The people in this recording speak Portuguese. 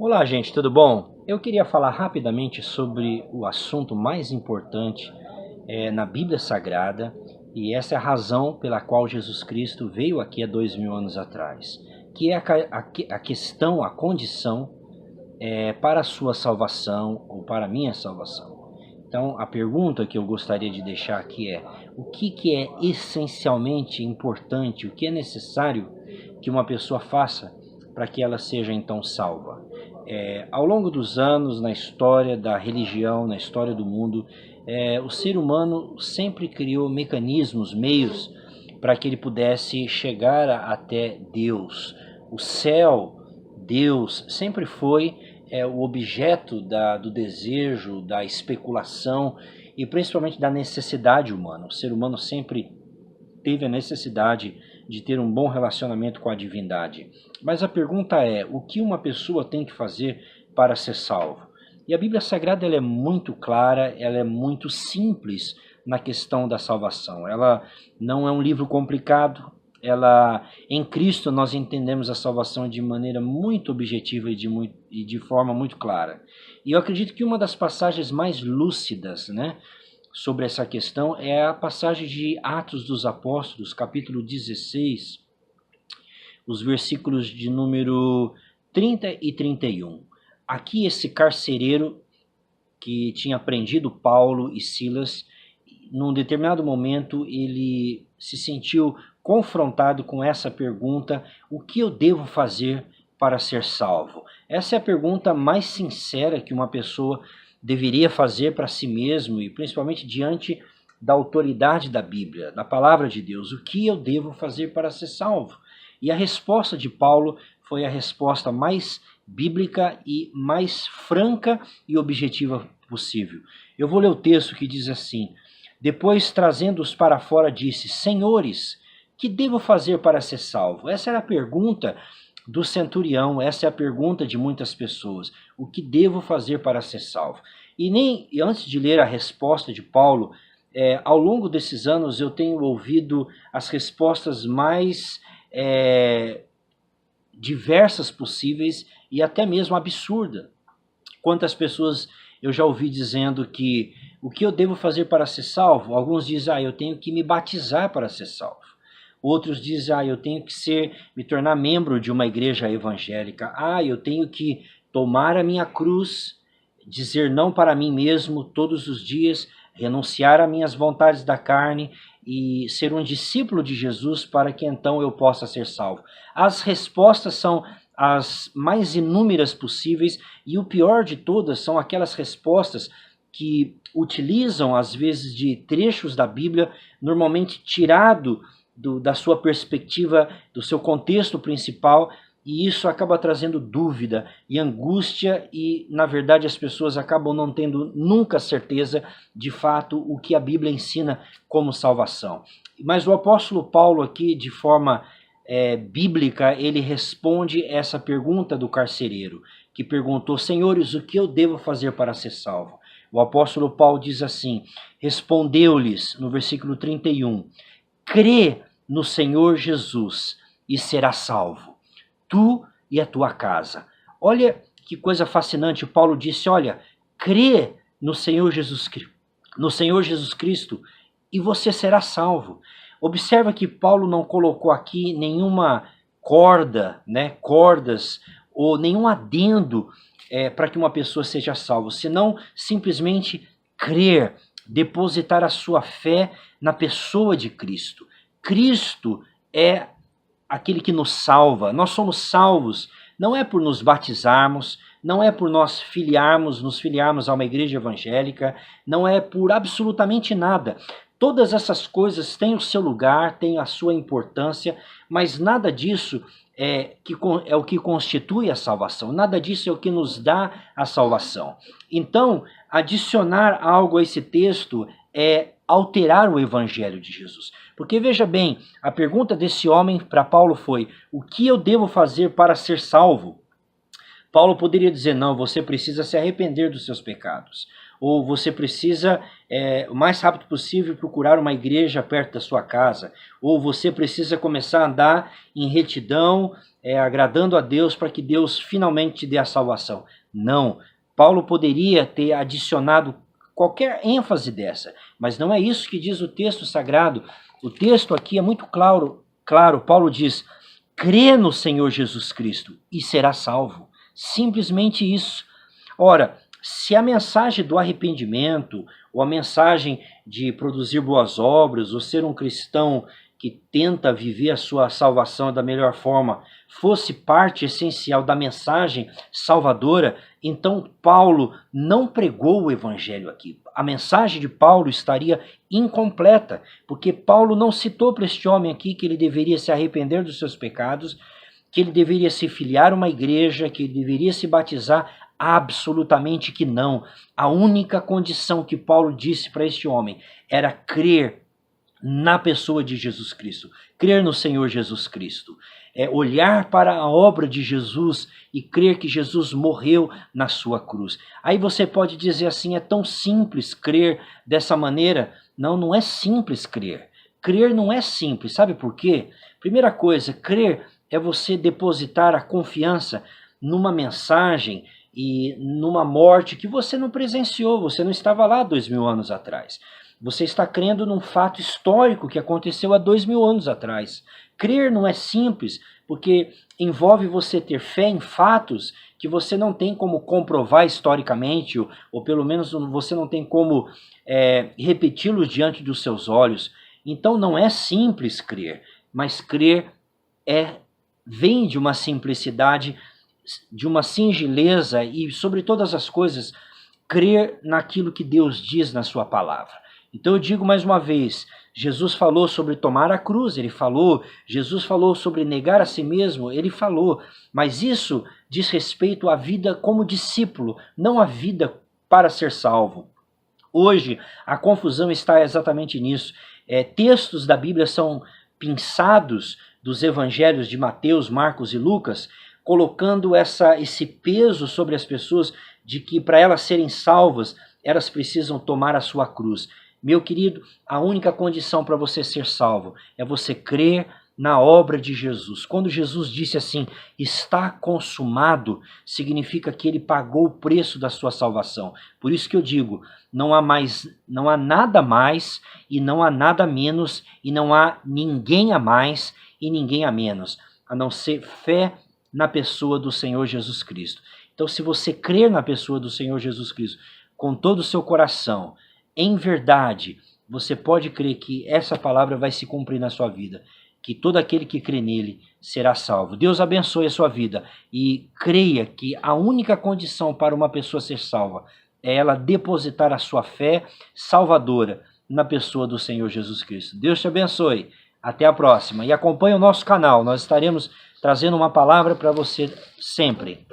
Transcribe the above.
Olá, gente, tudo bom? Eu queria falar rapidamente sobre o assunto mais importante na Bíblia Sagrada, e essa é a razão pela qual Jesus Cristo veio aqui há 2000 anos atrás, que é a questão, a condição para a sua salvação ou para a minha salvação. Então, a pergunta que eu gostaria de deixar aqui é: o que é essencialmente importante, o que é necessário que uma pessoa faça para que ela seja então salva? Ao longo dos anos, na história da religião, na história do mundo, o ser humano sempre criou mecanismos, meios para que ele pudesse chegar até Deus. O céu, Deus, sempre foi o objeto do desejo, da especulação e principalmente da necessidade humana. O ser humano sempre teve a necessidade de ter um bom relacionamento com a divindade. Mas a pergunta é: o que uma pessoa tem que fazer para ser salvo? E a Bíblia Sagrada ela é muito clara, ela é muito simples na questão da salvação. Ela não é um livro complicado. Em Cristo nós entendemos a salvação de maneira muito objetiva e de forma muito clara. E eu acredito que uma das passagens mais lúcidas, sobre essa questão é a passagem de Atos dos Apóstolos, capítulo 16, os versículos de número 30 e 31. Aqui esse carcereiro que tinha prendido Paulo e Silas, num determinado momento ele se sentiu confrontado com essa pergunta: o que eu devo fazer para ser salvo? Essa é a pergunta mais sincera que uma pessoa deveria fazer para si mesmo e principalmente diante da autoridade da Bíblia, da palavra de Deus. O que eu devo fazer para ser salvo? E a resposta de Paulo foi a resposta mais bíblica e mais franca e objetiva possível. Eu vou ler o texto que diz assim: depois, trazendo-os para fora, disse: Senhores, que devo fazer para ser salvo? Essa era a pergunta do centurião, essa é a pergunta de muitas pessoas: o que devo fazer para ser salvo? E antes de ler a resposta de Paulo, ao longo desses anos eu tenho ouvido as respostas mais diversas possíveis e até mesmo absurda. Quantas pessoas eu já ouvi dizendo que o que eu devo fazer para ser salvo? Alguns dizem: eu tenho que me batizar para ser salvo. Outros dizem: eu tenho que me tornar membro de uma igreja evangélica. Eu tenho que tomar a minha cruz, dizer não para mim mesmo todos os dias, renunciar às minhas vontades da carne e ser um discípulo de Jesus para que então eu possa ser salvo. As respostas são as mais inúmeras possíveis, e o pior de todas são aquelas respostas que utilizam às vezes de trechos da Bíblia, normalmente tirado da sua perspectiva, do seu contexto principal, e isso acaba trazendo dúvida e angústia, e na verdade as pessoas acabam não tendo nunca certeza de fato o que a Bíblia ensina como salvação. Mas o apóstolo Paulo aqui, de forma bíblica, ele responde essa pergunta do carcereiro, que perguntou: Senhores, o que eu devo fazer para ser salvo? O apóstolo Paulo diz assim, respondeu-lhes no versículo 31, crê no Senhor Jesus e será salvo, tu e a tua casa. Olha que coisa fascinante. Paulo disse: olha, crê no Senhor Jesus Cristo e você será salvo. Observa que Paulo não colocou aqui nenhuma cordas ou nenhum adendo para que uma pessoa seja salva, senão simplesmente crer, depositar a sua fé na pessoa de Cristo. Cristo é aquele que nos salva. Nós somos salvos não é por nos batizarmos, não é por nos filiarmos a uma igreja evangélica, não é por absolutamente nada. Todas essas coisas têm o seu lugar, têm a sua importância, mas nada disso é o que constitui a salvação, nada disso é o que nos dá a salvação. Então, adicionar algo a esse texto é alterar o evangelho de Jesus. Porque veja bem, a pergunta desse homem para Paulo foi: o que eu devo fazer para ser salvo? Paulo poderia dizer: não, você precisa se arrepender dos seus pecados. ou você precisa, o mais rápido possível, procurar uma igreja perto da sua casa, ou você precisa começar a andar em retidão, agradando a Deus para que Deus finalmente te dê a salvação. Não, Paulo poderia ter adicionado qualquer ênfase dessa, mas não é isso que diz o texto sagrado. O texto aqui é muito claro, Paulo diz: crê no Senhor Jesus Cristo e será salvo. Simplesmente isso. Ora, se a mensagem do arrependimento, ou a mensagem de produzir boas obras, ou ser um cristão que tenta viver a sua salvação da melhor forma, fosse parte essencial da mensagem salvadora, então Paulo não pregou o evangelho aqui. A mensagem de Paulo estaria incompleta, porque Paulo não citou para este homem aqui que ele deveria se arrepender dos seus pecados, que ele deveria se filiar a uma igreja, que ele deveria se batizar. Absolutamente que não. A única condição que Paulo disse para este homem era crer na pessoa de Jesus Cristo, crer no Senhor Jesus Cristo, olhar para a obra de Jesus e crer que Jesus morreu na sua cruz. Aí você pode dizer assim: é tão simples crer dessa maneira? Não, não é simples crer. Crer não é simples, sabe por quê? Primeira coisa, crer é você depositar a confiança numa mensagem e numa morte que você não presenciou, você não estava lá 2000 anos atrás. Você está crendo num fato histórico que aconteceu há 2000 anos atrás. Crer não é simples, porque envolve você ter fé em fatos que você não tem como comprovar historicamente, ou pelo menos você não tem como repeti-los diante dos seus olhos. Então não é simples crer, mas crer vem de uma simplicidade, de uma singeleza e, sobre todas as coisas, crer naquilo que Deus diz na sua palavra. Então eu digo mais uma vez, Jesus falou sobre tomar a cruz, ele falou, Jesus falou sobre negar a si mesmo, ele falou, mas isso diz respeito à vida como discípulo, não à vida para ser salvo. Hoje a confusão está exatamente nisso. Textos da Bíblia são pinçados dos evangelhos de Mateus, Marcos e Lucas, colocando esse peso sobre as pessoas de que para elas serem salvas, elas precisam tomar a sua cruz. Meu querido, a única condição para você ser salvo é você crer na obra de Jesus. Quando Jesus disse assim, está consumado, significa que ele pagou o preço da sua salvação. Por isso que eu digo, não há nada mais e não há nada menos e não há ninguém a mais e ninguém a menos, a não ser fé na pessoa do Senhor Jesus Cristo. Então, se você crer na pessoa do Senhor Jesus Cristo com todo o seu coração, em verdade, você pode crer que essa palavra vai se cumprir na sua vida, que todo aquele que crê nele será salvo. Deus abençoe a sua vida e creia que a única condição para uma pessoa ser salva é ela depositar a sua fé salvadora na pessoa do Senhor Jesus Cristo. Deus te abençoe. Até a próxima. E acompanhe o nosso canal. Nós estaremos trazendo uma palavra para você sempre.